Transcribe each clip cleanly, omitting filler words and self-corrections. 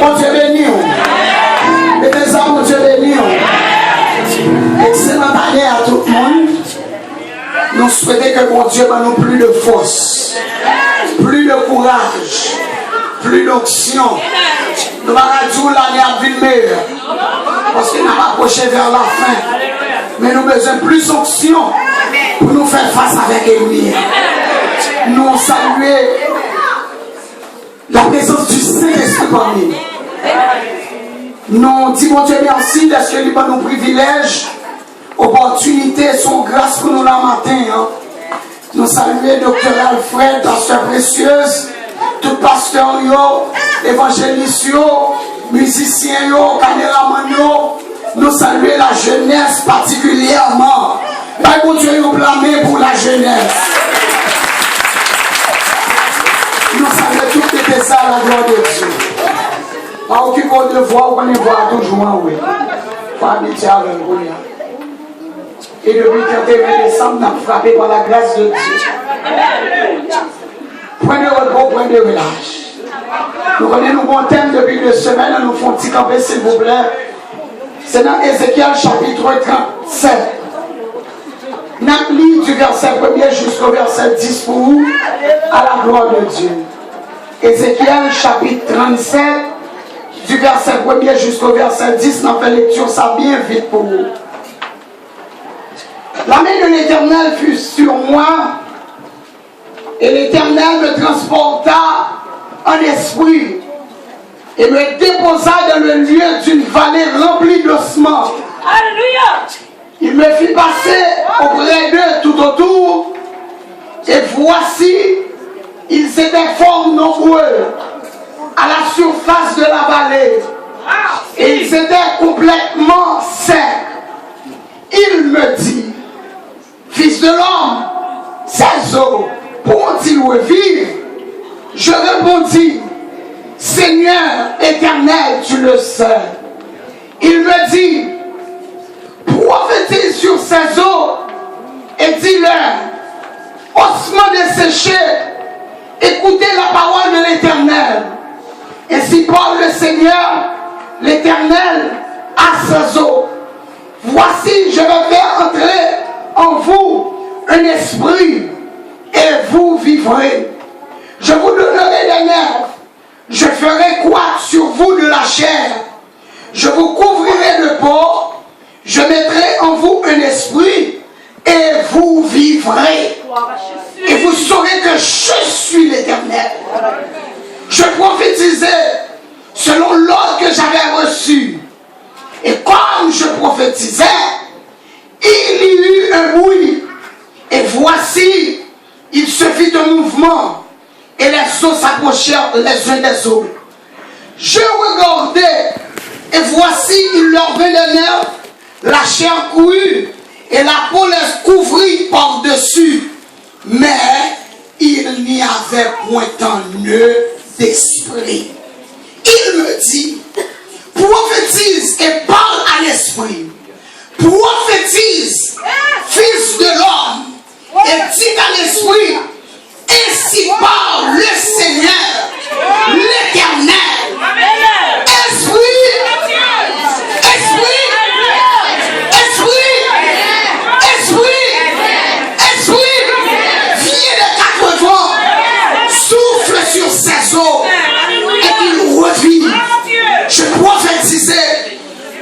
Bon Dieu béni. Et des hommes, bon Dieu béni. Excellente année à tout le monde. Nous souhaitons que mon Dieu nous plus de force, plus de courage, plus d'onction. Nous allons dire l'année à ville meilleure. Parce qu'il n'a pas approché vers la fin. Mais nous avons besoin de plus d'onction pour nous faire face avec l'ennemi. Nous saluons la présence du Saint-Esprit parmi nous. Nous disons, mon Dieu, merci parce que nous avons nos privilèges, opportunités, son grâce pour nous la matin. Nous saluons Dr. Alfred, pasteur précieuse, tout pasteur, évangéliste, musicien, caméraman. Nous saluons la jeunesse particulièrement. Mon Dieu, nous blâmer pour la jeunesse. Nous saluons toutes les personnes à la gloire de Dieu. Pas aucune de voix, on les voit toujours, oui. Faut habiter avec nous. Et depuis 31 décembre, nous avons frappé par la grâce de Dieu. Point de repos, point de relâche. Nous connaissons un bon thème depuis 2 semaines, nous faisons un petit campé, s'il vous plaît. C'est dans Ézéchiel chapitre 37. Nous lisons du verset 1er jusqu'au verset 10 pour vous, à la gloire de Dieu. Ézéchiel chapitre 37, du verset 1er jusqu'au verset 10, nous faisons lecture ça bien vite pour vous. La main de l'Éternel fut sur moi, et l'Éternel me transporta en esprit, et me déposa dans le lieu d'une vallée remplie d'ossements. Alléluia! Il me fit passer auprès d'eux tout autour, et voici, ils étaient fort nombreux à la surface de la vallée, et ils étaient complètement secs. Il me dit, fils de l'homme, ces eaux pourront-ils revivre? Je répondis, Seigneur éternel, tu le sais. Il me dit, prophétise sur ces eaux et dis-leur, ossements desséchés, écoutez la parole de l'Éternel. Ainsi parle le Seigneur, l'Éternel, à ces eaux. Voici, je vais faire entrer en vous un esprit et vous vivrez. Je vous donnerai des nerfs. Je ferai croître sur vous de la chair. Je vous couvrirai de peau. Je mettrai en vous un esprit et vous vivrez. Et vous saurez que je suis l'Éternel. Je prophétisais selon l'ordre que j'avais reçu. Et comme je prophétisais, il y eut un bruit. Et voici, il se fit un mouvement. Et les eaux s'approchèrent les uns des autres. Je regardais. Et voici, il leur vint des nerfs. La chair courut. Et la peau les couvrit par-dessus. Mais il n'y avait point en eux d'esprit. Il me dit, prophétise et parle à l'esprit. Prophétise, fils de l'homme, et dis à l'esprit, ainsi parle le Seigneur, l'Éternel. Esprit, esprit, esprit, esprit, esprit, viens de 4 vents, souffle sur ses eaux et qu'il revit. Je prophétisais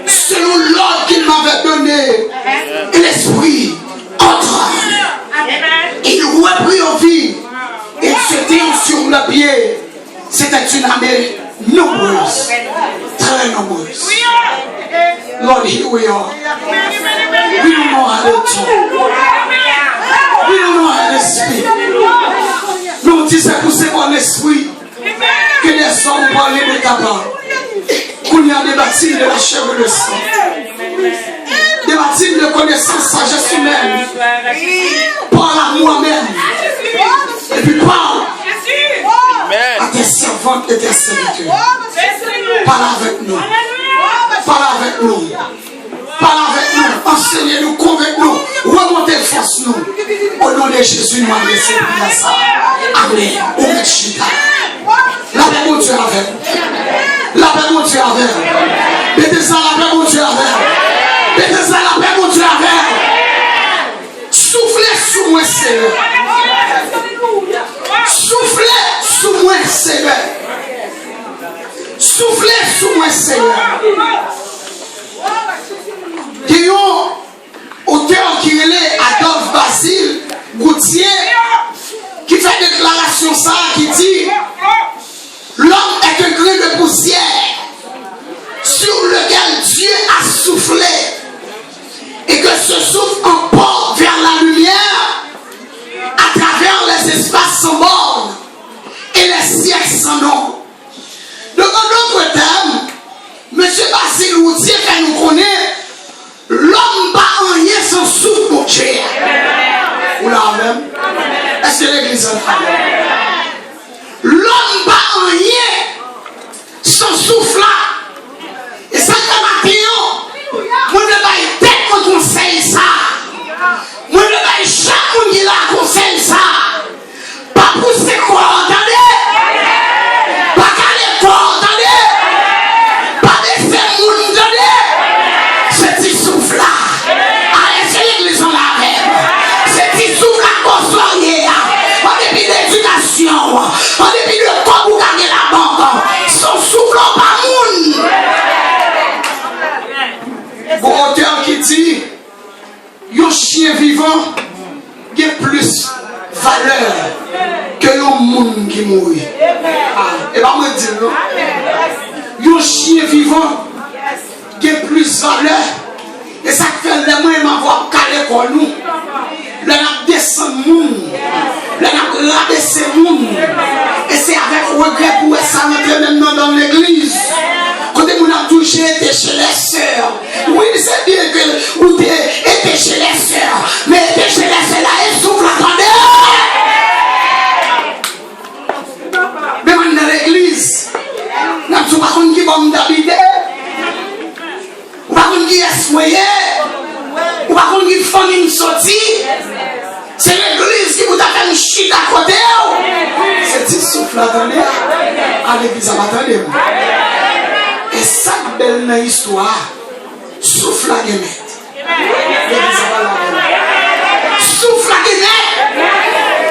selon l'ordre qu'il m'avait donné. Et l'esprit entra. Il reprit en vie. Et se tire sur le pied. C'était une armée nombreuse. Très nombreuse. Lord, here we are. We don't know how to talk. We don't know how to speak. Mais on dit c'est pour ce bon esprit que les hommes parlaient de tabac. Qu'on y a des bâtiments de la chair et le sang. Des bâtiments de connaissance, sagesse humaine. Parle à moi-même. Et puis parle à tes servantes et tes serviteurs. Parle avec nous. Parle avec nous. Parle avec nous. Enseignez-nous, convainc-nous. Remontez, force-nous. Au nom de Jésus, nous allons laisser prier ça. Amen. La paix de Dieu avec nous. La paix avec. Mettez ça la paix, mon Dieu avec. Mettez ça la paix, mon Dieu avec. Soufflez sous moi, Seigneur. Soufflez sous moi, Seigneur. Soufflez sous moi, Seigneur. Il y a un auteur qui est Adolphe Basile Gauthier qui fait une déclaration ça qui dit l'homme est un grain de poussière sur lequel Dieu a soufflé et que ce souffle emporte vers la lumière à travers les espaces sans bornes et les siècles sans nom. Donc en d'autres termes, M. Basile Gauthier fait nous connaître l'homme pas rien sans souffle mon Dieu. Ou là même? Est-ce que l'église en a? L'homme pas rien sans souffle là. Et ça comme matin, moi ne vais pas tête mon conseil ça. Moi ne vais pas chaque monde qui la conseille ça. Pas pousser quoi, entendez? Pas caler quoi, entendez? Pas laisser monde, entendez? Ce petit souffle là. Allez, c'est l'église en la même. Ce petit souffle là qu'on soit hier. En dépit de l'éducation, en dépit de quoi vous gagnez la banque, son souffle pas monde. Bon auteur qui dit, un chien vivant a plus valeur que un monde qui mourit. Et pas me dire non. Un chien vivant a plus valeur. Et ça fait les moyens m'avoir calé pour nous. Là, on descend monde. Là, on rabaisse monde. Et c'est avec regret pour ça rentrer maintenant dans l'église. Quand on a touché, été chez les sœurs. Oui, c'est bien que vous étiez chez les sœurs. Mais étiez chez les sœurs là, et souffle, attendez. Mais maintenant dans l'église, nous ne sommes pas qui vont d'habiter. Ou pas qui est soyé. Ou pas qui famille sortie. C'est l'église qui vous a fait une chute à côté. C'est petit souffle, attendez. À l'église, attendez. Et ça, belle dans l'histoire, souffle à Guémet. Souffle à Guémet.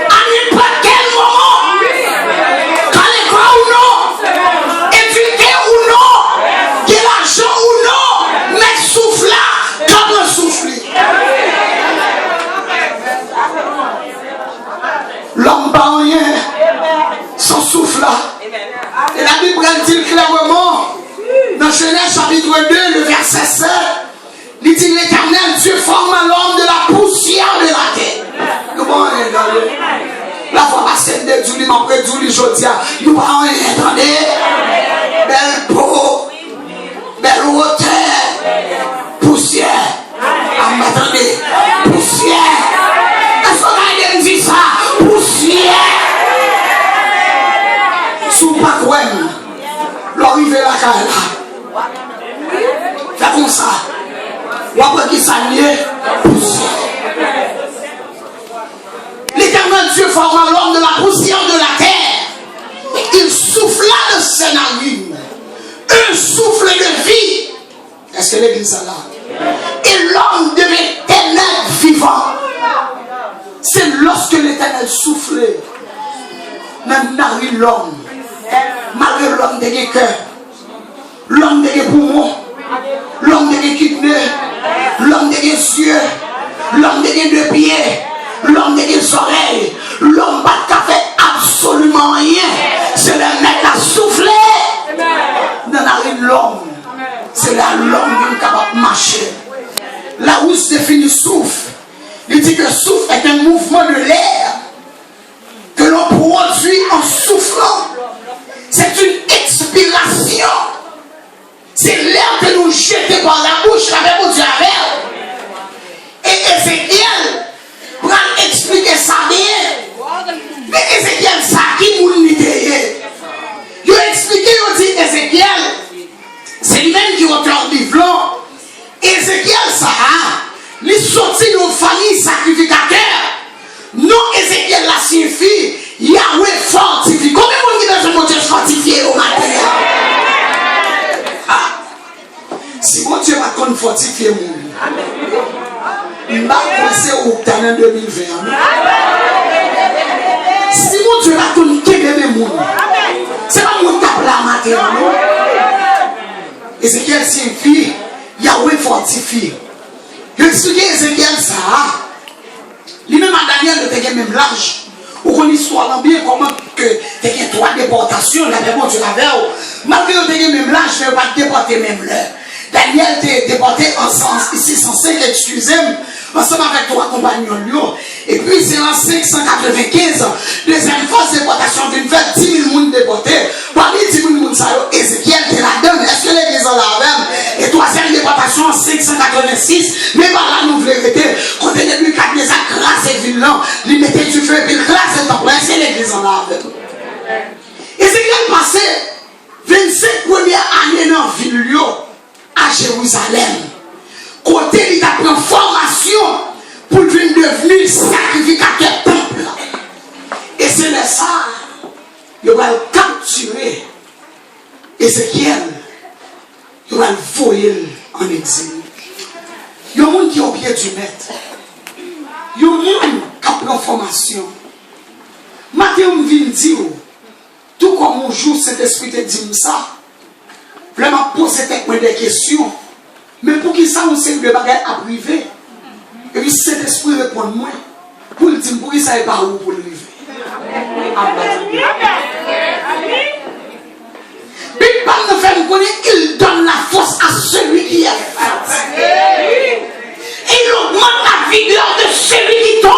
À n'importe quel moment. Quand les quoi ou non. Éduqué ou non. Qu'il l'argent ou non. Mais souffle là. Quand on souffle. L'homme pas rien. Sans souffle là. Et la Bible dit clairement. Dans Genèse chapitre 2, le verset 7, il dit l'Éternel Dieu forme l'homme de la poussière de la terre. Comment on est dans le... La fois passée de Dieu, m'a prêt Dieu, Jodia, nous parlons rien, attendez. Belle peau, belle hauteur, poussière. Attendez, poussière. Est-ce qu'on a dit ça? Poussière. Sous pas quoi, l'arrivée la carrière. Fais comme ça. Ou après qui s'allie, poussière. L'Éternel Dieu forma l'homme de la poussière de la terre. Il souffla de ses narines un souffle de vie. Est-ce que l'église est là? Et l'homme devait être vivant. C'est lorsque l'Éternel soufflait dans narine l'homme. Malgré l'homme de cœur, l'homme de poumons, l'homme de kidney, l'homme de yeux, l'homme de deux pieds, l'homme de oreilles, l'homme n'a fait absolument rien. C'est le mec qui a soufflé dans la rue de l'homme. C'est là l'homme qui est capable de marcher. Là où se définit souffle, il dit que souffle est un mouvement de l'air que l'on produit en soufflant. C'est une expiration. C'est l'air que nous jetons par la bouche avec mon Dieu avec. Et Ézéchiel va expliquer ça bien. Mais Ézéchiel, ça qui nous l'idée. Il a expliqué, il dit Ézéchiel, c'est lui-même qui est auteur du livre. Ézéchiel, ça a, il sorti de famille sacrificateur. Non, Ézéchiel, la signifie Yahweh fortifie. Combien de monde qui veut Dieu fortifié au matin? fortifier mon vie. Je vais penser au temps en 2020. Si mon Dieu va tourner mes monde, c'est pas mon table à matin. Ézéchiel signifie Yahweh fortifie. Je explique Ézéchiel ça. Lui-même à Daniel ne te même l'âge. Ou qu'on histoire bien comment que tu as 3 déportations, la même Dieu l'avait. Malgré que tu as même l'âge, je ne vais pas te déporter même l'heure. Daniel t'est déporté en 605, excusez-moi, ensemble avec 3 compagnons. Et puis c'est en 595, deuxième phase de déportation, d'une fait 10 000 personnes déportées. Parmi 10 000 personnes, Ézéchiel te la donne. Est-ce que l'église en la même? Et troisième déportation en 586, mais par là nous voulons arrêter. Quand il y a eu 4 ans, grâce et ville-là, il mettait du feu, puis grâce et temple, c'est l'église en la même. Ézéchiel passait 25 premières années dans la ville à Jérusalem. Côté, il a pris une formation pour devenir sacrificateur temple. Et c'est là ça, il va le capturer. Ézéchiel, il va le voyer en exil. Il y a un monde qui est au pied du maître. Il y a un monde qui a pris une formation. Matin, on vient dire, tout comme on joue cet esprit te dit ça, vraiment poser des questions. Mais pour qui ça, on sait que le bagage à privé. Et puis cet esprit répond moi. Pour le dire, pour qui ça n'est pas où pour le vivre. Puis, par le fait de connaître, il donne la force à celui qui est fatigué. Et il augmente la vigueur de celui qui tombe.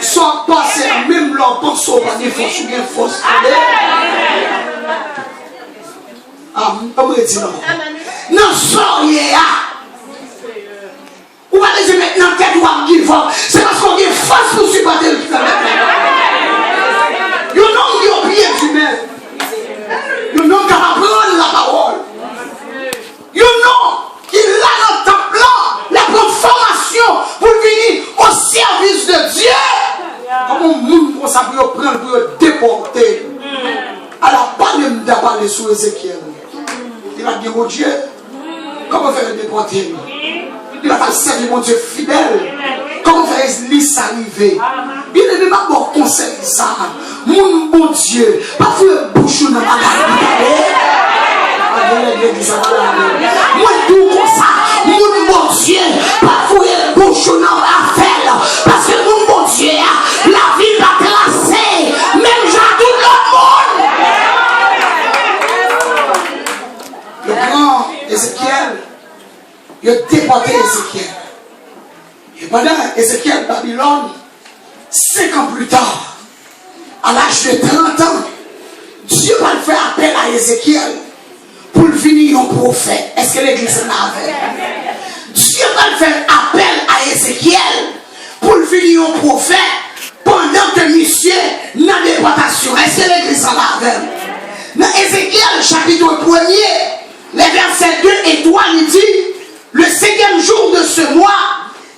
Soit passé même leur pensée par des forces ou bien forces. Ah, comment dire non? Non, soyez là. Ou allez maintenant tête ou à give up. C'est parce qu'on est force pour supporter le peuple. Vous n'avez pas oublié du même. Vous n'avez pas prendre la parole. Vous n'avez qu'il a notre temple la formation pour venir au service de Dieu. Comment le monde pour ça pour prendre pour déporter. Alors, pas de parler sur Ézéchiel. Il va dire, mon Dieu, comment faire déporter? Il va servir mon Dieu fidèle. Comment faire l'Église arriver? Il ne veut pas bon conseil ça. Mon bon Dieu, pas faire bouche dans ma moi tout comme ça. Mon bon Dieu, pas faire bouche dans l'affaire. Parce que mon bon Dieu, la vie va tracer. Même j'ai tout le monde. Le grand Ézéchiel, il a déporté Ézéchiel. Et pendant Ézéchiel Babylone, 5 ans plus tard, à l'âge de 30 ans, Dieu va faire appel à Ézéchiel pour venir un prophète. Est-ce que l'église en avait? Dieu va faire appel à Ézéchiel pour venir un prophète pendant que monsieur n'a pas déportation. Est-ce que l'église en avait? Dans Ézéchiel chapitre 1er, les versets 2 et 3, il dit, le 5e jour de ce mois,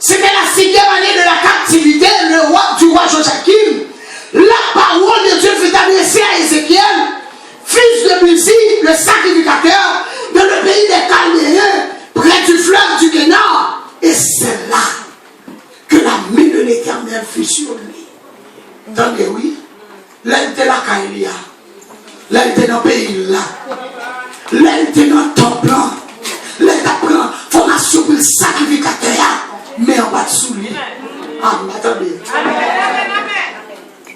c'était la 5e année de la captivité, du roi Joachim. La parole de Dieu fut adressée à Ézéchiel, fils de Buzi, le sacrificateur, dans le pays des Chaldéens, près du fleuve du Kénar. Et c'est là que la main de l'Éternel fut sur lui. Attendez, oui. Là, il était là, Kaïlia. Là, il était dans le pays là. Là, il était dans le temple. Là, il apprend formation pour le sacrificateur. Mais en bas de sous lui. Ah, attendez.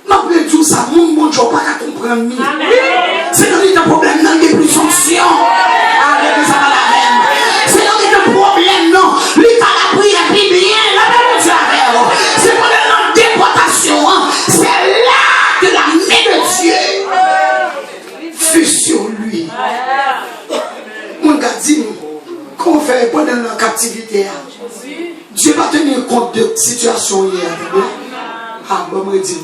Malgré tout ça, mon bon Dieu, pas qu'à comprendre. C'est là qu'il y a un problème, non, il y a plus sanction. C'est là qu'il y a un problème, non. L'État a pris la Bible, la même Dieu avec. C'est pour la déportation. C'est là que la main de Dieu fut sur lui. Mon gars dit, qu'on fait pendant la captivité, Dieu va tenir compte de la situation hier. Ah, bon, me dit.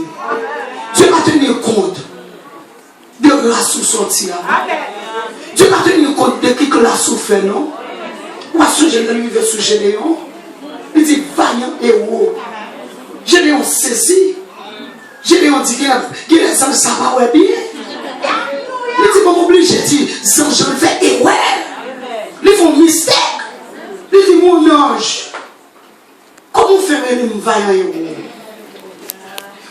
Dieu va tenir compte de la sous-sortie. Dieu va tenir compte de qui que la souffert, non? Ou à ce Généon, il veut sous Généon. Il dit, vaillant héros. Généon saisi. Généon dit, qu'il est ça va bien. Il dit, bon, obligé, il dit, j'en fais, et ouais. vaillant.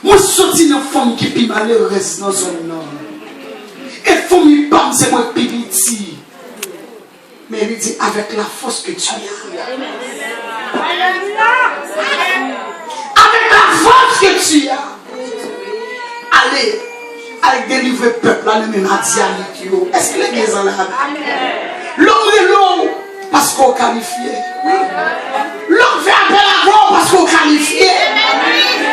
Moi, je suis une femme qui est malheureuse dans la zone nord. Et famille Bam, c'est moi qui petit. Mais il dit avec la force que tu as. Avec la force que tu as. Allez délivrer le peuple là, même à diamètre. Est-ce que l'église en a? L'homme est long parce qu'on qualifié. L'homme fait appel à vous parce qu'on qualifié.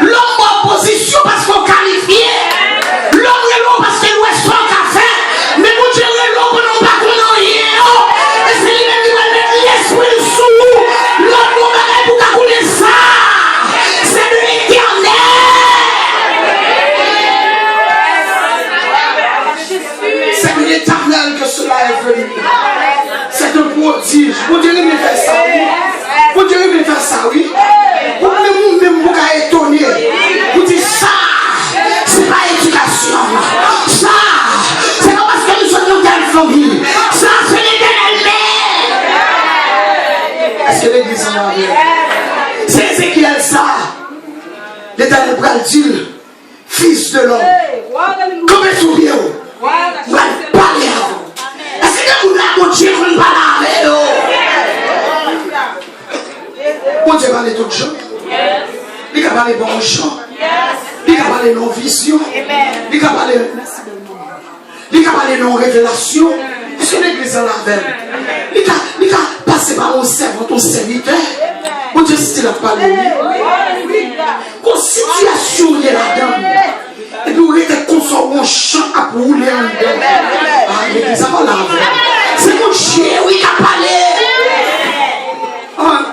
L'homme en position parce qu'on qualifié. L'homme est long parce que nous sommes en café. Mais vous direz l'homme pour nous pas qu'on en rien. Et c'est lui-même qui va mettre l'esprit sous nous. L'homme nous va pour calculer ça. C'est de l'éternel. C'est de l'éternel que cela est venu. C'est un prodige. Vous direz me faire ça, oui. Vous direz me faire ça, oui. Vous même vous étonner. Vous dites ça, c'est pas éducation. Ça, c'est pas parce que nous sommes dans telle famille. Ça, c'est l'éternel. Est-ce que l'église en a bien? C'est Ézéchiel ça. L'éternel pral dire, fils de l'homme, comme un sourire, vous allez parler à vous. Est-ce que vous l'avez continué pour nous parler avec vous? Bon Dieu parle tout gens. Il a parlé bon chant. Il a parlé non vision. Il a parlé non révélation. Est-ce que l'église en a même? Il a passé par mon servant, ton serviteur. Bon Dieu, si tu l'as parlé. Qu'une situation il est là-dedans. Et puis, vous êtes consommer un chant à rouler en dedans. Ah, l'église en a même. C'est mon chien, oui, qui a parlé.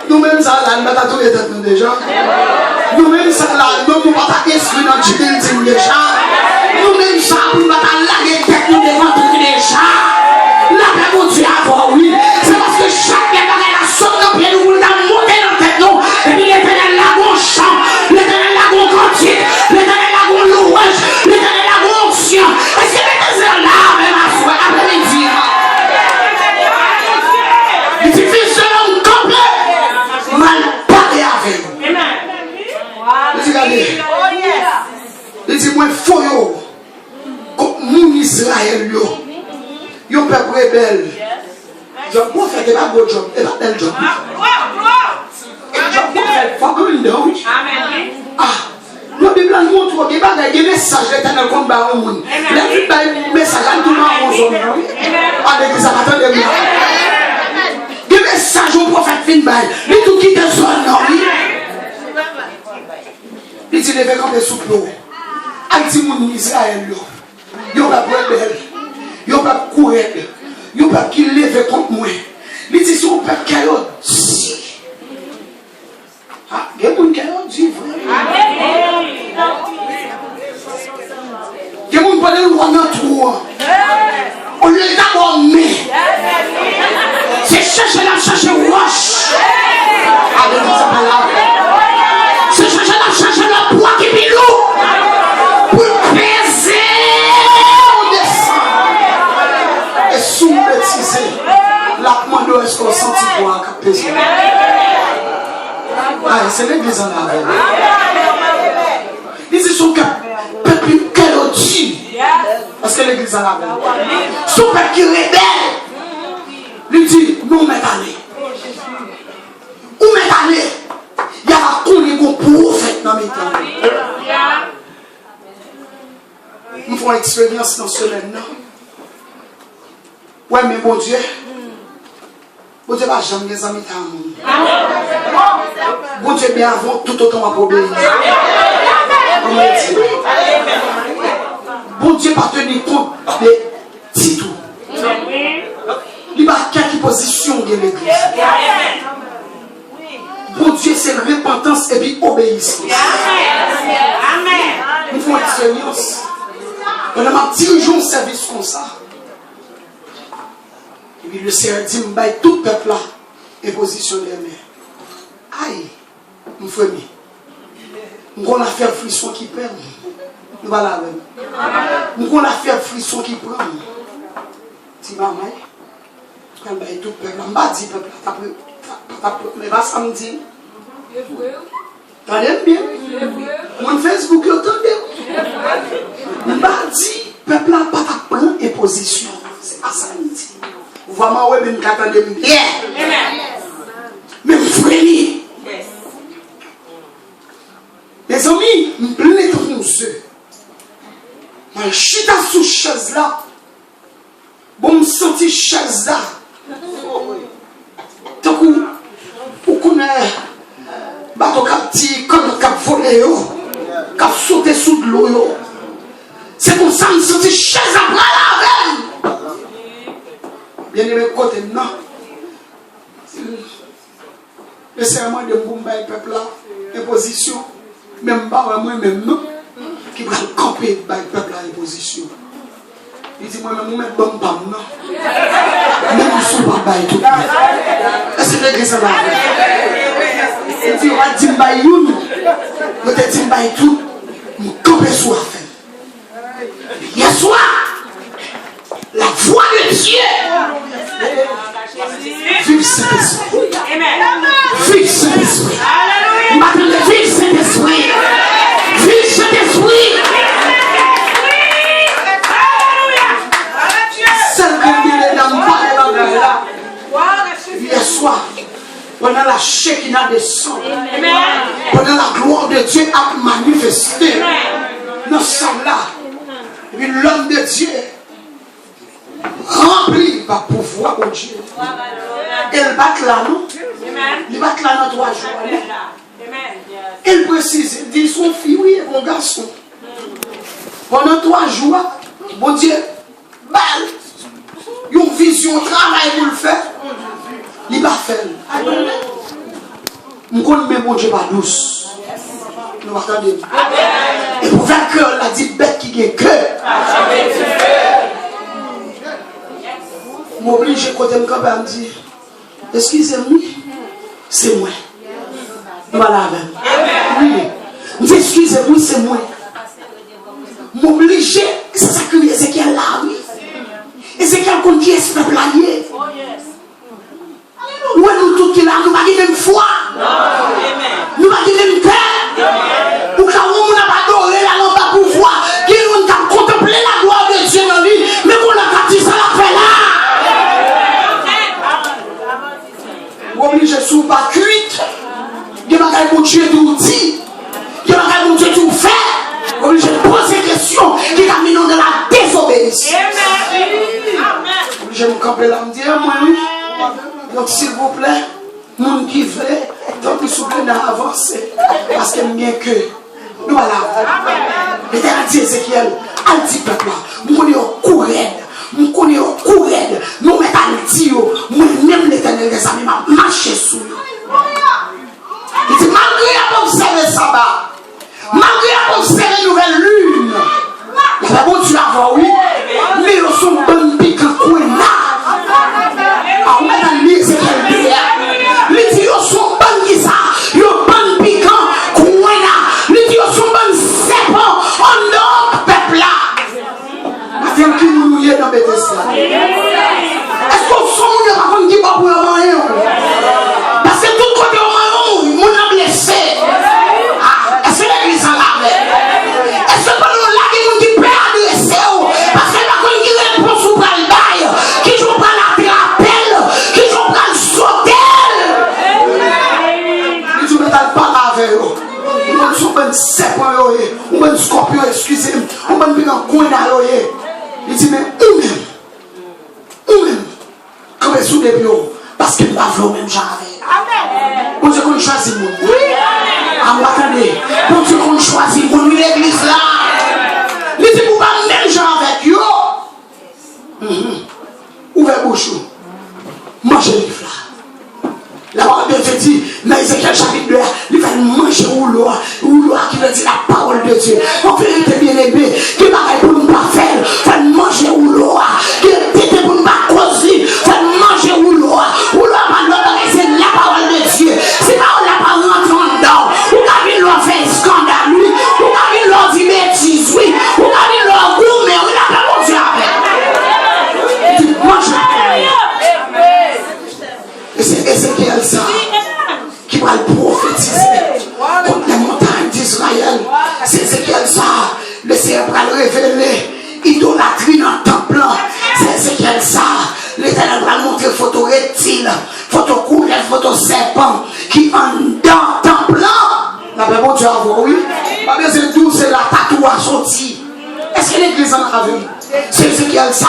Nous-mêmes, ça, là, nous avons tous les têtes déjà. Nous-mêmes, ça, là, nous n'avons pas d'esprit dans le building déjà. Nous-mêmes, ça, nous n'avons pas la tête devant tout déjà. La paix, mon Dieu, avant, oui. C'est parce que chaque éternel a sauté dans le pied, nous voulons monter dans la tête, non. Et puis, l'éternel a bon chant, l'éternel a bon cantique, l'éternel a bon louange, l'éternel a bon onction. Est-ce que l'éternel là, même à soi, après-midi, il dit, fils de l'homme complet. Mal parlé avec vous. Il dit, moi, il faut comme mon Israël, yo peuple rebelle. Job pour faire des beaux jobs, et pas tel job. Job pour faire, faut que nous oui. Ah, la Bible nous montre que des messages l'éternel comme bah au monde. Les messages à tout le monde aux hommes. À l'église, attendez moi. Des messages au prophète Finbaï. Mais tout qui te sonne, non, oui. Il dit, les veillants des soupes, Haïti, mon Israël, yo pas rebelle, yo pas courir, yo pas qui lève contre moi. Il dit, si on peut qu'il y a dit. Ah, il y a des gens qui ont dit, frère. Il y a des gens qui ont dit, on lui a d'abord mis. C'est chercher la chercher wash. Avec sa parole. C'est chercher la chercher le poids qui pilou. Pour peser au descend. Et sous-bêtiser. La commande est-ce qu'on sentit poids qui pèse. Ah, c'est l'église en avant. Ils sont peuple qu'elle a dit. Parce que l'église en avant. Son peuple qui rebelle. Lui dit, nous mettons allé. Où mettons allé? Il y a un prophète dans mes temps. Nous faisons expérience dans ce semaine. Ouais, mais bon Dieu. Bon Dieu va jamais les amis dans le monde. Bon Dieu bien avant tout autant à obéir. Bon Dieu pas tenir compte des titres. Il va quelle position de l'église. Bon Dieu, c'est repentance et puis obéissance. Nous faisons expérience. On a dirigé un service comme ça. Et puis le Seigneur dit, tout le peuple là est positionné. Aïe, nous faisons. Nous avons affaire frisson qui perd. Nous voilà même. Nous avons affaire frisson qui prend. Si maman, quand tout le peuple, on va dire peuple, mais va samedi. Attendez bien. Mon Facebook, attendez. Je dis, peuple n'a pas ta prendre et position. C'est pas ça, il dit. Vraiment, oui, mais nous attendons bien. Mais vous frère. Les amis, je plais dans mon yeux. Je suis sous la chaise là. Bon, je sens la chaise là. Donc, vous connaissez, bateau qui a volé, qui a sauté sous de l'eau. C'est pour ça que je sens la chaise après la veine. Bien aimé, côté non. Le serment de Mboumba et peuple là, imposition, même pas moi-même non, qui va camper par le peuple là, imposition. Il dit moi-même, je ne suis pas bon, non. Même si je ne suis pas tout. Est-ce que l'église est là? Il dit, on va dire, je vais dire, tout, je vais camper sur la fin. Hier soir, la voix de Dieu. Vive cet esprit. Vive cet esprit. Maintenant, vive cet esprit. Vive cet esprit. Celle que nous n'avons pas hier soir, pendant la Shekinah descend, pendant la gloire de Dieu a manifesté, nous sommes là. Et puis l'homme de Dieu, rempli par pouvoir de Dieu. Elle bat là, non? Il bat là dans 3 jours. Elle précise, il dit son fils, oui, et mon garçon. Pendant 3 jours, bon Dieu, balle, une vision, travail pour le faire. Il va faire. Je connais mon Dieu pas douce. Nous attendons. Et pour faire cœur, la dit bête qui est cœur. M'oblige côté me camper me dire excusez-moi, c'est moi. Voilà même. Oui. Me dit excusez-moi, c'est moi. M'oblige, c'est ça que Ézéchiel là, oui. Ézéchiel compte qui est ce peuple là. Où est nous tous qui là, nous pas de même foi. Nous pas de même peur. Ou quand on n'a pas adoré la lampe à pouvoir, qui nous a contemplé la gloire de Dieu dans lui, mais qu'on a pas dit ça la fait là. Vous obligez sous pas cuite. Il y a un Dieu tout dit. Il y a un Dieu tout fait. Vous obligez de poser des questions qui a mis dans la désobéissance. Vous obligez de me camper là, me dire moi oui. Donc s'il vous plaît, monde qui veut, donc nous sommes d'avancer. Parce que bien que nous voilà. Et il a dit Ézéchiel, elle dit peuple, nous connaissons courir, nous connaissons courir, nous mettons à dire, nous-mêmes l'éternel des amis, marcher sous nous. Il dit, malgré à observer sabbat, malgré à observer nouvelle lune, la bonne Dieu a oui, mais ils sont bonnes piques en coin là. On met dans l'Ézéchiel prière. Les dieux sont bonnes qui ça, ils sont bonnes piquants, coin là. Les dieux sont bonnes serpents, on a peuple là. Avec qui nous mouillons dans Bethesda. Est-ce qu'on sonne par contre qui va pour un moyen? Parce que tout côté au moyen, on a blessé. Est-ce que l'église en a? Est-ce que pendant là, il y a qui peut adresser? Parce que par contre, qui répond sous le bail, qui joue pas la trappelle, qui joue pas le sauter. Ils ne mettent pas avec eux. Ils ne sont pas serpents, ils ne sont scorpions, excusez-moi, ils ne sont pas coin dans l'oeil. Il dit, mais ou-même, comme ils sont des bureaux, parce qu'ils ne va pas même genre avec. Bon Dieu qu'on choisit mon. Oui. Attendez. Bon Dieu qu'on choisit mon l'église là. Il dit, vous ne même genre avec yo. Ouvrez bouche. Mangez les fleurs. La parole de Dieu dit, dans Ézéchiel chapitre 2, il va manger ou l'eau qui veut dire la parole de Dieu. En vérité, bien aimé, qui va pour nous pas faire, va manger ou l'eau, qui est pour nous pas causer, va manger ou l'eau va c'est la parole de Dieu. C'est pas la parole rentre dedans, ou quand il leur fait scandale, ou quand il leur dit, mais reptile, votre couleuvre, votre serpent qui en dans temple là. La paix, bon Dieu, à vous, oui. Pas besoin de tout, c'est la tatouage sortie. Est-ce que l'église en a vu? C'est Ézéchiel ça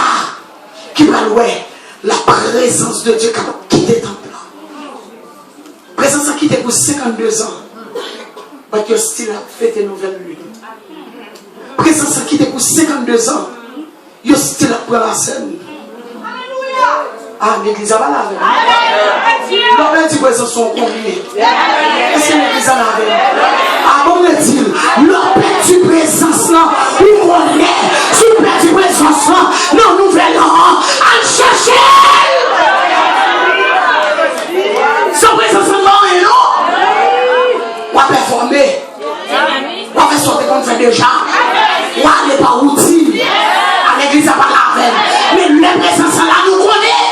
qui va louer la présence de Dieu qui quitté le temple là. Présence qui était pour 52 ans. But you still have fait une nouvelle lune. Présence qui était pour 52 ans. You still have pris la scène. Ah, l'église a lavé. L'homme dit présence sont combien? Est-ce que l'église a lavé? Ah, bon, me dit, l'homme du présence là, où on est, super du présence là, non, nouvelle an, à chercher. Sans présence là, et non. On va performer. On va faire sortir qu'on fait déjà. On va aller par outil. À l'église, à pas laver. Mais la présence là, nous connaissons.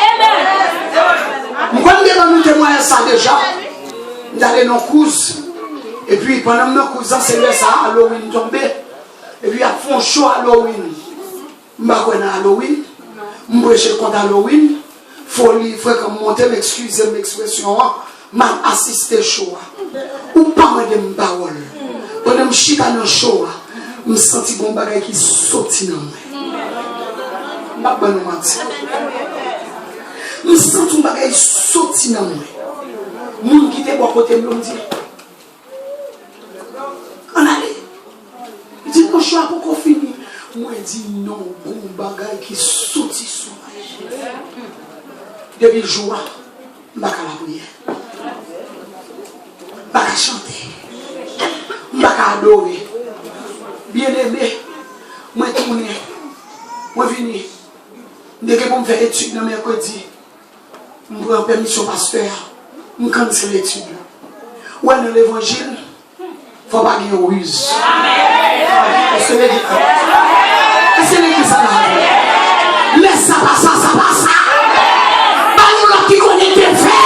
Nous connaissons nous témoigner ça déjà. Nous allons nos courses. Et puis pendant nos courses, c'est le ça, Halloween tombé. Et puis il y a fond chaud Halloween. Je ne sais pas Halloween. Je prêche contre Halloween. Folie, frère, comme monter, m'excuser l'expression. M'a assisté chaud. Ou pas de mes paroles. Pendant que je suis dans le show, je me sens que bon bagage qui saute dans moi. Je ne sais pas mentir. Je me sens que bon bagage saute dans moi. Les gens qui étaient à côté me disent on allait. Je dis, mon choix pour qu'on finisse. Moi, je dis non, bon bagage qui saute sur moi. Depuis le jour, je ne vais pas la prière. Je ne vais pas chanter. Je ne vais pas adorer. Bien aimé, moi tourner. Moi venir. Dès que je me faire étude dans mercredi, je prends permission pasteur. Je cancelle l'étude. Ou dans l'évangile, il ne faut pas gagner au ruse. Est-ce que l'église a laisse ça passer, ça passe. Pas nous qui connaît tes faits.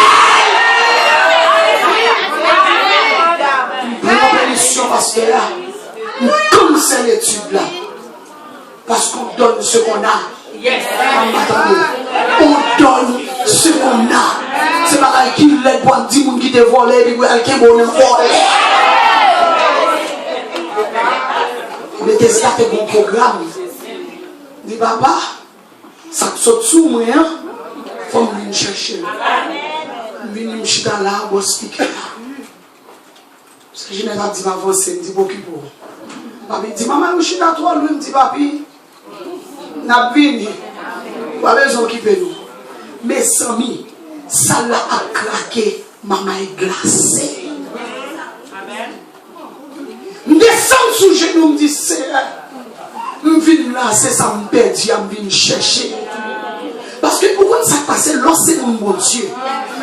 Prends permission pasteur. Je cancelle l'étude là. Parce qu'on donne ce qu'on a. On donne ce qu'on a. C'est pas qui l'aide pour dire que qui te volé, puis quelqu'un qui volé. Mais t'es ça fait bon programme. Dis papa, ça saute sous moi, faut me chercher. Venir me chercher dans l'arbre, expliquer là. Parce que je n'ai pas dit ma voix, c'est dit beaucoup pour. Papi dit maman, je suis dans toi, lui me dit papi. N'a vini, pas besoin d'occuper nous. Mes amis, ça l'a craqué, maman est glacée. Je descends sous genou, me dit c'est. Je viens là, c'est ça, me perdre, je viens chercher. Parce que pourquoi ça passe, lorsque mon bon Dieu,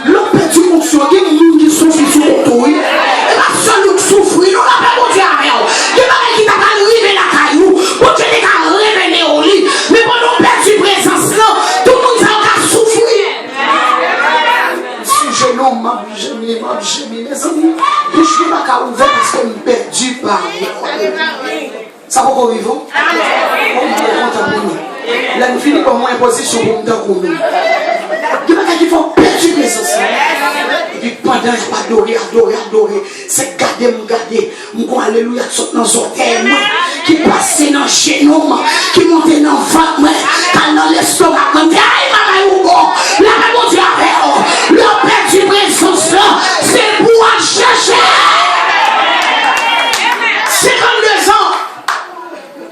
l'homme perdu mon Dieu, il y a des gens qui souffrent sur le toit. Et la seule qui souffre, nous n'a pas mon Dieu à rien. Il y a des gens qui n'ont pas arrivé la caillou, mon Dieu n'a pas révélé au lit. Mais pendant qu'on perd du présence là, tout le monde a souffrir. Si je n'ai pas gémi, mes amis, je ne suis pas ouvert parce que je suis perdu par ça va pas vivre. Là, nous finissons par moins position pour nous donner. Il y a des gens qui font perdre du présence. Et puis pendant qu'il n'y a pas adorer, c'est garder, mon alléluia, qui saute dans son terre, qui passe dans le genou, qui monte dans le ventre, qui dans l'estomac, comme aïe, maman, ou bon, là, mon Dieu, le père du présence, c'est pour en chercher. 52 ans,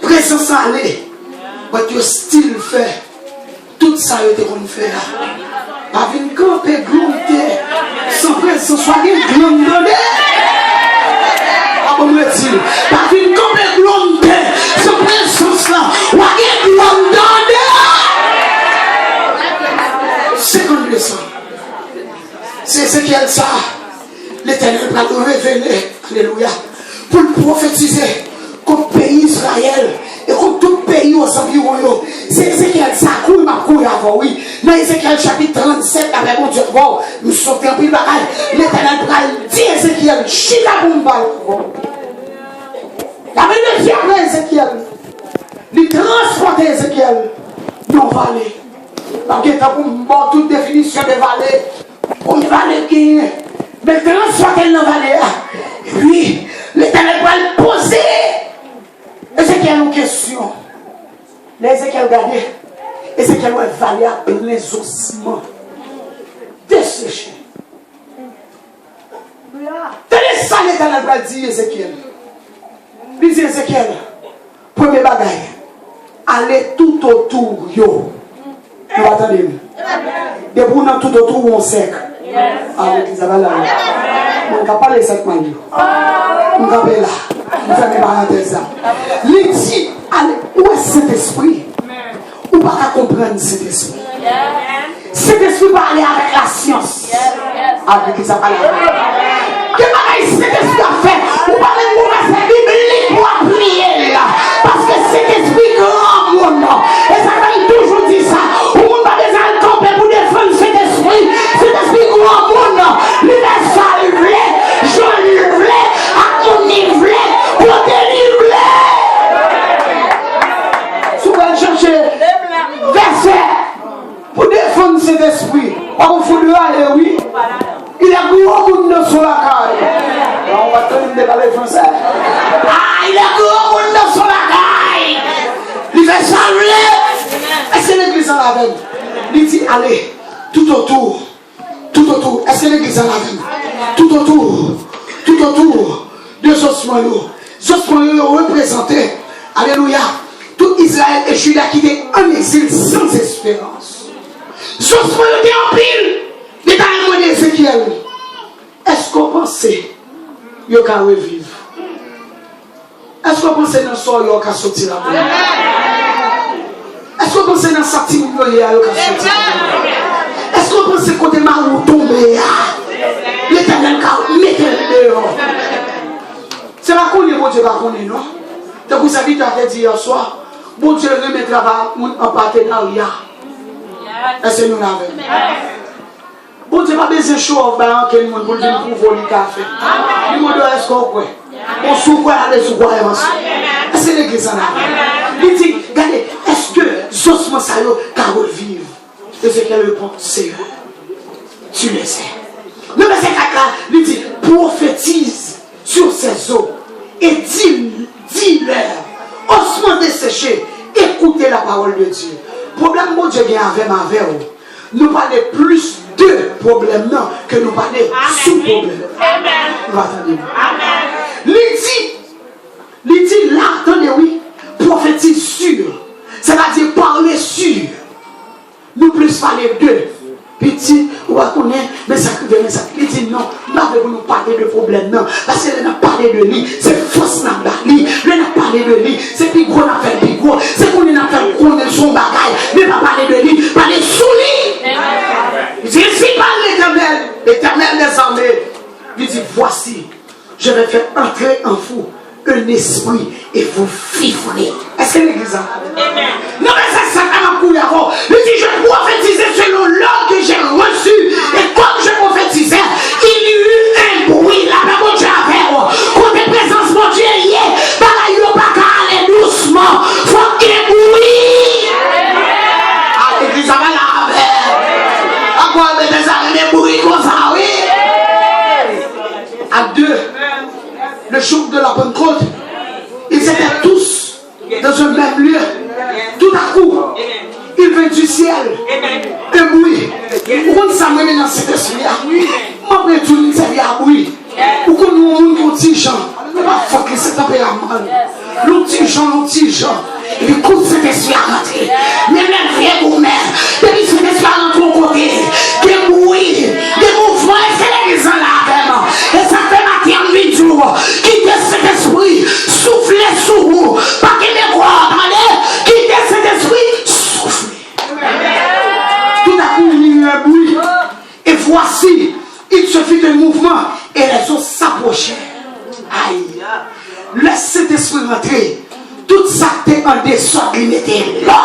présence allée. But you still fait tout ça que tu fait là. Pas une camper glonter sans présence, soit une glonter. Ah bon, me dit, pas une camper glonter sans présence là, ou une glonter. 52 ans. C'est Ézéchiel ça. L'Éternel va nous révéler, alléluia, pour le prophétiser contre le pays Israël. Et comme tout pays aux environs, c'est Ézéchiel, ça coule ma couille avant, oui. Dans Ézéchiel chapitre 37, avec mon Dieu, bon, nous sommes en pile bagaille. L'Éternel dit Ézéchiel, chita bomba. La même de Dieu, Ézéchiel, il transporte Ézéchiel dans la vallée. Parce que pour toute définition de vallée, une vallée qui est. Maintenant, soit qu'elle dans la vallée, et puis l'Éternel va le poser. Ézéchiel a une question. Ézéchiel regardez. Ézéchiel va vallée à plein ossements desséchés. Tenez ça, l'Éternel va dire Ézéchiel. Il dit Ézéchiel, premier bagaille, allez tout autour, yo. Vous attendez? Des bourrons tout autour, on sec. Avec Isabelle là. On ne peut pas les secs manières. On va là. On fait mes parenthèses là. Il dit, allez, où est Saint-Esprit? Ou pas comprendre cet esprit? Cet esprit va aller avec la science. Avec Isabelle là. Que pareil cet esprit a fait? Ou pas les mots bibliques pour prier là. Parce que cet esprit grand monde. Et ça va toujours dire ça. On ne va pas les camper pour défendre cet esprit. Cet esprit grand monde. L'universal voulait. Je voulais. À mon niveau. Pour délivrer. Souvent chercher verset pour défendre cet esprit. On fout de là, oui. Il y a gros monde sur la caille. On va tenir de parler français. Ah, il y a gros monde sur la caille. Il fait ça. Est-ce que l'église en a même? Il dit, allez, tout autour. Tout autour. Est-ce que l'église en a même? Tout autour de Josman. Josman représenté. Alléluia. Tout Israël et Juda qui étaient en exil sans espérance. Josman était en pile. Il est à un Ézéchiel. Est-ce qu'on pensait qu'il y a revivre? Est-ce qu'on pensait dans le sort qu'il y a sortir la vie? Est-ce qu'on pensait dans le sortir qu'il y a sortir la vie? Est-ce qu'on pensait qu'on est marou tombé? L'Éternel a mis le dehors. C'est pas qu'on est bon Dieu, pas qu'on est, non? Donc vous savez, tu as dit hier soir, bon Dieu remettra en partenariat. Est-ce que nous l'avons? Bon Dieu, pas besoin de chaud dans quel monde pour dire pour voler le café. Il m'a dit, est-ce qu'on croit? On souffre aller sous quoi est-ce que l'église en a? Il dit, regardez, est-ce que Josman Sayo va revivre? Et c'est qu'elle répond, c'est tu le sais. Le verset 4 là, il dit, prophétise sur ces eaux et dis-leur, ossements desséchés, écoutez la parole de Dieu. Problème, mon Dieu, bien avec ma verre. Nous parlons plus de problèmes non, que nous parlons sous-problèmes. Amen. Il dit là, attendez, oui, prophétise sûr. C'est-à-dire parler sûr. Nous plus parler de petit, on va connaître, mais ça qui ça. Il dit non, là, nous parler de problèmes non. Parce que nous avons parlé de lui, c'est fausse n'a pas lui. Nous avons parlé de lui, c'est plus gros, n'a fait plus gros. C'est qu'on a fait connaître son bagage. Mais pas parler de lui, parler sous lui. Je suis par l'Éternel des armées. Il dit voici, je vais faire entrer en vous un esprit et vous vivrez. Est-ce que l'église a? Non, mais c'est ça qu'on a couru avant. Il dit je prophétisais selon l'ordre que j'ai reçu. Et comme je prophétisais, il y eut un bruit. La paix mon Dieu avec moi. Quand tes présences mon Dieu y est, par là il n'y a pas qu'à aller doucement. Faut qu'il y ait un bruit. Ah, l'église a mal à faire. À quoi des armées bruit comme ça, oui? À deux. Le jour de la Pentecôte, ils étaient tous dans un même lieu. Tout à coup, il vint du ciel un bruit. Pourquoi ça me met dans cet esprit-là? Moi, je tout c'est un bruit. Pourquoi nous avons un petit gens? Il faut que c'est tapé la mal. Le petit gens. Il écoute cet esprit à rentrer. Mais même frère ou mère, depuis cet esprit à rentrer au côté, des bruits, des mouvements, c'est l'église là vraiment. Et ça fait matin en nuit jour. Quittez cet esprit, soufflez sous vous. Pas qu'il ne croit, allez, quittez cet esprit, soufflez. Tout à coup, il y a eu un bruit. Et voici, il se fit un mouvement et les autres s'approchaient. Aïe. Laisse cet esprit rentrer. Tout ça t'est en désordre, il était là.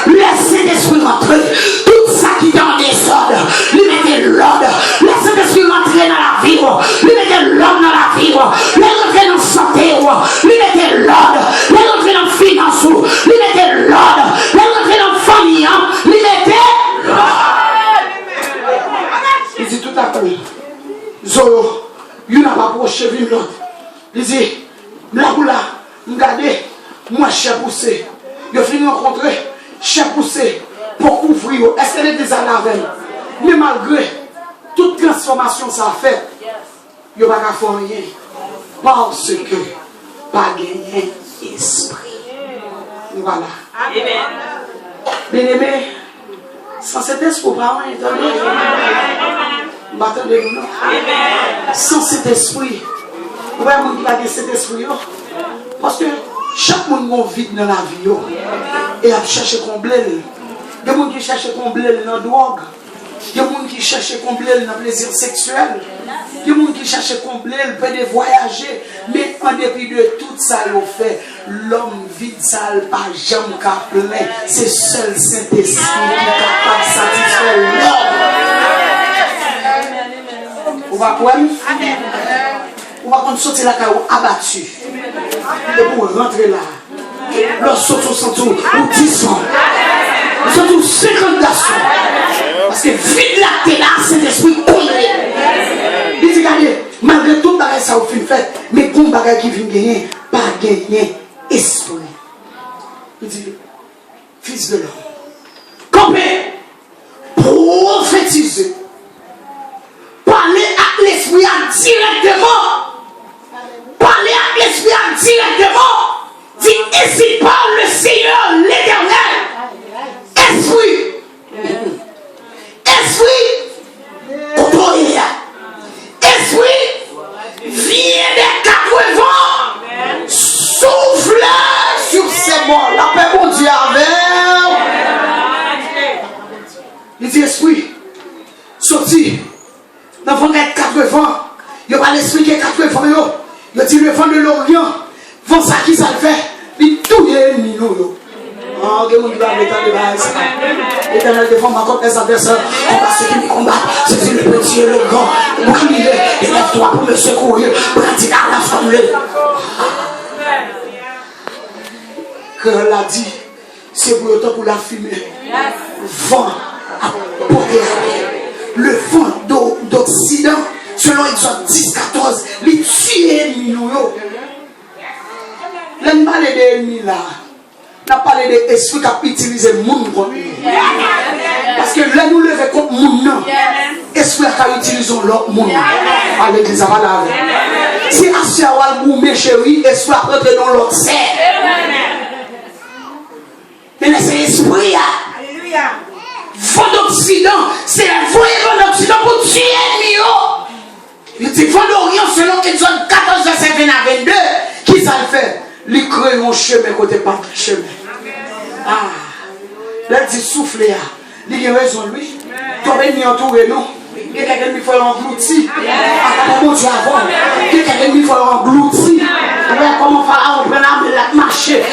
Laissez l'esprit rentrer. Tout ça qui est en désordre, lui mettez l'ordre. Laissez l'esprit rentrer dans la vie. Lui mettez l'ordre dans la vie. Lui rentrer dans la santé. Lui mettez l'ordre. Lui rentrer dans la finance. Lui mettez l'ordre. Lui rentrer dans Ils finissent de rencontrer, chef poussé, pour couvrir. Est-ce qu'elle est déjà avec? Mais malgré toute transformation ça a fait, il n'y a pas qu'à faire rien. Parce que pas gagner esprit. Voilà. Bien aimé, sans cet esprit, pas rien. M'attendez-vous, non? Sans cet esprit, ouais, mon qui va gagner cet esprit, parce que chaque monde vit dans la vie et a cherché combler. Il y a des gens qui cherchent à combler dans la drogue. Il y a des gens qui cherchent à combler dans le plaisir sexuel. Il y a des gens qui cherchent à combler le fait de voyager. Mais en dépit de tout ça, il fait l'homme vide, ça n'a pas jamais plein. C'est seul Saint-Esprit qui est capable de satisfaire l'homme. On va quoi? On va sortir la caillou abattu. Et pour rentrer là, leur sauto ou 10 ans. Nous sommes tous 50 garçons. Parce que vite la t'es là, cet esprit comblé. Il dit, regardez, malgré tout, ça au fin fait, mais bon bagage qui vient gagner, pas gagner esprit. Il dit, fils de l'homme, campez, prophétisez, parlez à l'esprit directement. Parlez à l'esprit directement. Dit, ici parle le Seigneur, l'Éternel. Esprit, esprit, viens des 4 vents, souffle sur ces morts. La paix, mon Dieu, avec. Il dit, esprit, sorti, dans le 4 vents, il n'y a pas l'esprit qui est 4 vents, il dit le vent de l'Orient, vent ça qui ça le fait, il tout est mignon. Oh, Dieu mon Dieu, Éternel défend ma contre les adversaires. Combat ceux qui me combattent. C'est le petit et le grand. Bouclier, élève-toi pour me secourir. Pratique à la formule. Que l'a dit, c'est pour le temps pour la fumée. Vent à porter. Le vent d'Occident, selon Exode 10-14, les tuer nous. L'ennemi des ennemis là. On a parlé de l'esprit qui a utilisé le monde contre nous. Parce que là, nous levons contre le monde. L'esprit qui a utilisé l'autre monde. À l'église, à la vie. Si Asya Wal Boumé chéri, l'esprit a rentré dans l'autre serre. Mais c'est l'esprit. Vent d'Occident, c'est un vent d'Occident pour tuer l'ennemi. Il dit vent d'Orient selon Exode 14, verset 20 à 22. Qui ça le fait? Il crée un chemin côté pas de chemin. Ah, là, il dit souffle, il a raison, lui. Tu vas venir entourer nous. Il y a quelqu'un qui faut engloutir. Comment tu avant? Il y a quelqu'un qui faut engloutir. Comment Pharaon prend la marché.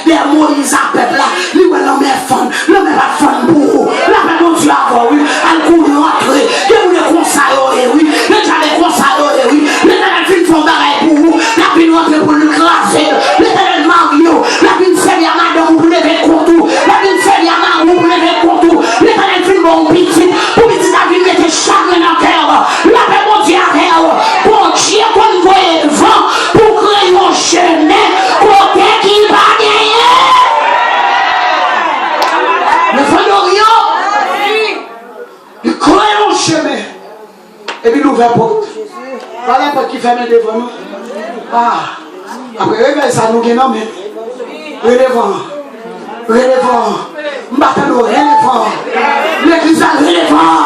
Des Moïse à peuple là. Lui, l'homme est femme. L'homme est pas femme pour la paix, mon Dieu, avant, oui. Elle court rentrer. Il y a des conseils, oui. Il y a des conseils, oui. Les filles font pareil pour vous. La vie rentrer pour le classer. Les Mario. La vie fait bien madame pour lever le contour. La vie fait bien madame pour lever le contour. Les filles vont petit. Pour petit, la vie mettait chagrin dans le cœur. La paix, mon Dieu, bon Dieu, qu'on voit le vent pour créer mon chemin. Côté qui va gagner. Le vent d'Orient. Il crée mon chemin. Et puis il ouvre la porte. Voilà la porte qui ferme devant nous. Ah. Après, réveille ça, nous gagnons, mais. Relevant. M'battons, relevant. L'église a relevant.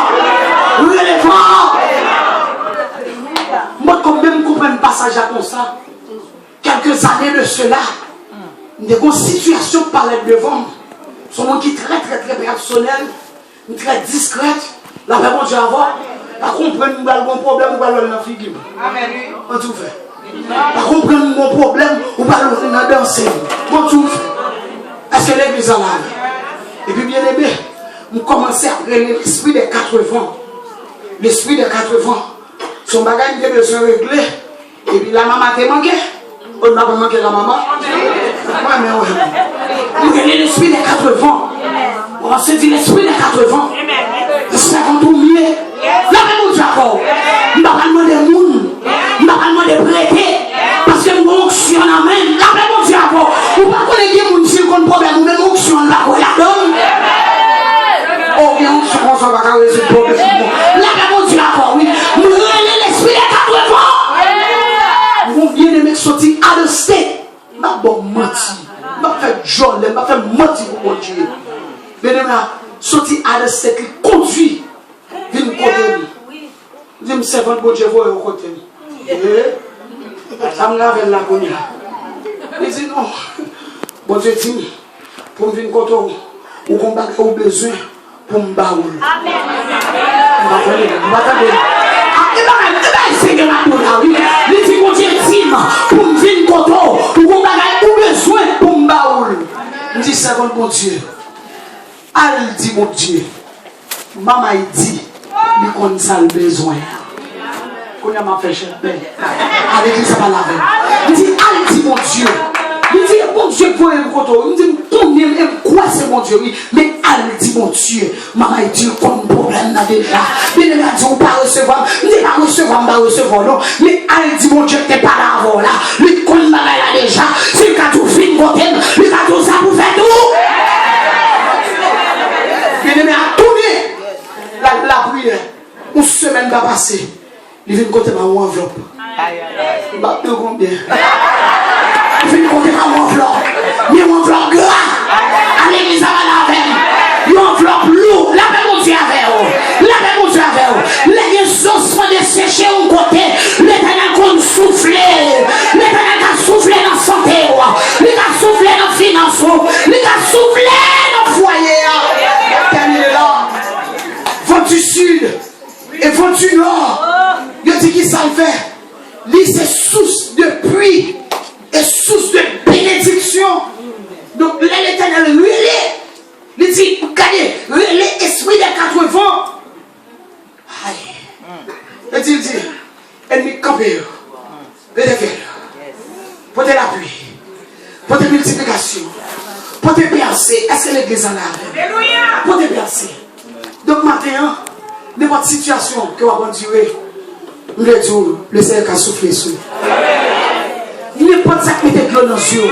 Moi, quand même, je comprends un passage comme ça. Quelques années de cela, des situations parlaient devant. Son monde qui est très personnel, très discrète. La paix, mon Dieu, avoir. Par contre, on a un bon problème, on va le faire figure. Amen. On tout fait. Par contre, on a un bon problème, on va le faire danser. On tout fait. Est-ce que l'église a là? Et puis, bien aimé, on commençait à prendre l'esprit des 4 vents. L'esprit des 4 vents. Son bagage était de se régler. Et puis, la maman t'a manqué. On n'a pas manqué la maman. On a l'esprit des 4 vents. On se dit l'esprit des 4 vents. C'est quand on mieux. Là, mon Dieu, on ne va pas demander de monde. On ne va pas demander de prêter. Parce que nous fonctionnons en main. Là, mon Dieu, on ne va pas connaître les gens qui ont un problème. résoudre le problème. La mon Dieu encore, oui. Nous relève l'esprit des 80 ans. Vous bien aimé sortir à state. Ma bonne menti. Ma fait jolie, ma fait menti pour mon Dieu. Bien aimé, sortir à state, il conduit. Viens me côté. Je me servant de bon Dieu, vous au côté. Ça me lave la cogne. Il dit non. Bon Dieu dit, pour me venir côté, ou combattre au besoin pour me baoul. Amen. Il dit mon Dieu dit, pour me venir côté, ou combattre au besoin pour me baoul. Il dit servant de bon Dieu. Elle dit mon Dieu. Maman dit. Il connaît ça le besoin. Qu'on a ma fait cher. Avec lui, ça va laver. Il dit, elle dit mon Dieu. Il dit, mon Dieu, pour un coteau. Il dit, combien quoi c'est mon Dieu, oui. Mais elle dit, mon Dieu. Maman, il dit, comme problème là déjà. Il a dit, on ne va pas recevoir. Il dit, pas recevoir, on va recevoir, non. Mais elle dit, mon Dieu, tu n'es pas là avant là. Lui, connaît là déjà. Si le cas tout fin, côté, le cas tout ça pour faire tout. Il dit, à tourner. La prière, une semaine va passer. Il vient côté ma enveloppe. Il va te combien? Il vient côté ma enveloppe. Mais une enveloppe grave. À l'église, ça va la veille. Une enveloppe lourde. La paix, mon Dieu, avec vous. La paix, mon Dieu, avec vous. Les ossements de sécher un côté. L'éternel qu'on souffle. L'éternel qui a soufflé dans la santé. Il a soufflé dans la finance. Il a soufflé dans le foyer. L'éternel est là. Vent du sud et vent du nord. Il dit qui ça le fait. Lui c'est source de pluie et source de bénédiction. Donc l'éternel relais. Il dit, regardez, relais esprit des 80 ans. Aïe. Il dit, ennemi campé. Portez l'appui. Portez multiplication. Portez percée. Est-ce que l'église en a? Portez percée. Donc maintenant, n'importe situation que va continuer, nous le disons, le Seigneur a soufflé sur. N'importe ça qui était de l'eau dans les yeux.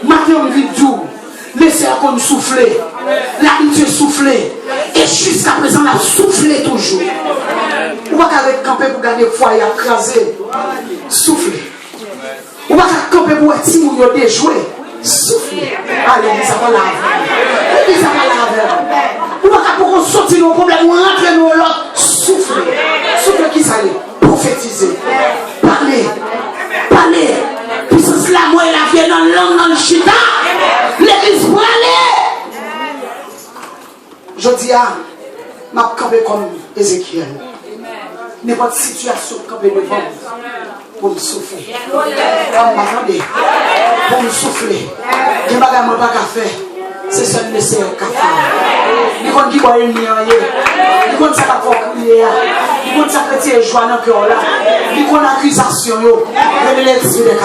Maintenant, on vit tout. Le Seigneur a soufflé. L'habitude soufflé. Et jusqu'à présent, on a soufflé toujours. On va pas camper pour gagner foyer écrasé. Souffler. On va pas camper pour être si vous avez déjoué. Souffler. Allez, ça va laver. Ça va laver. On va pas sortir nos problèmes, on rentre dans l'autre. Souffler. Souffler qui s'allait. Prophétiser. Parler. Parler. Puissance la moi et la vie dans le langue, dans le chita. L'église pour aller. Je dis à ma campé comme Ézéchiel. N'importe situation campé devant pour me souffler. Attendez. Pour me souffler. Je ne vais pas faire. C'est ça le Seigneur qui a fait. Il compte qui va une nuit. Il compte ça va crier. Il compte ça que joie dans le cœur là. Il compte l'accusation. Il est l'esprit de 80.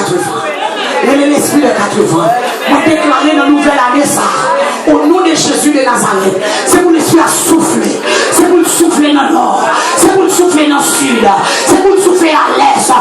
Il est l'esprit de 80. Vous déclarez dans la nouvelle année ça. Au nom de Jésus de Nazareth. C'est pour l'esprit à souffler. C'est pour le souffler dans le nord. C'est pour le souffler dans le sud. C'est pour le souffler à l'est.